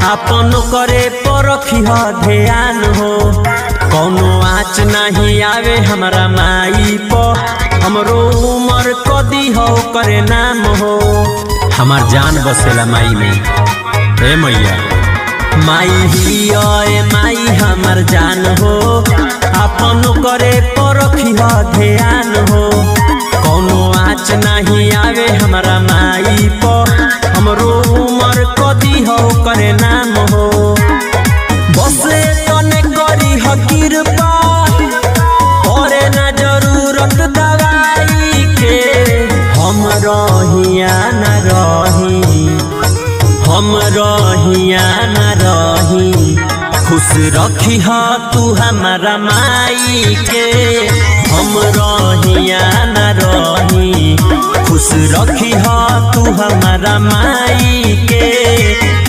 आपन करे पर रखिह ध्यान हो। कौनो आँच नहीं आवे हमरा माई पर, हमरो उमर कदी हो करे नाम हो। हमार जान बसेला माई में, हे मैया माई ही ए माई हमार जान हो। आपन करे पर रखिह ध्यान हो। कौनो आँच नहीं आवे हमरा माई पर, हमरो उमर कदी हो करे नाम हो। बसे तने करी कृपा, करे ना जरूरत दवाई के। हम रहिया ना रही, हम रहिया ना रही, खुश रखिह तू हमारा माई के। हम रहिया ना रही, खुश रखिह तू हमारा माई के।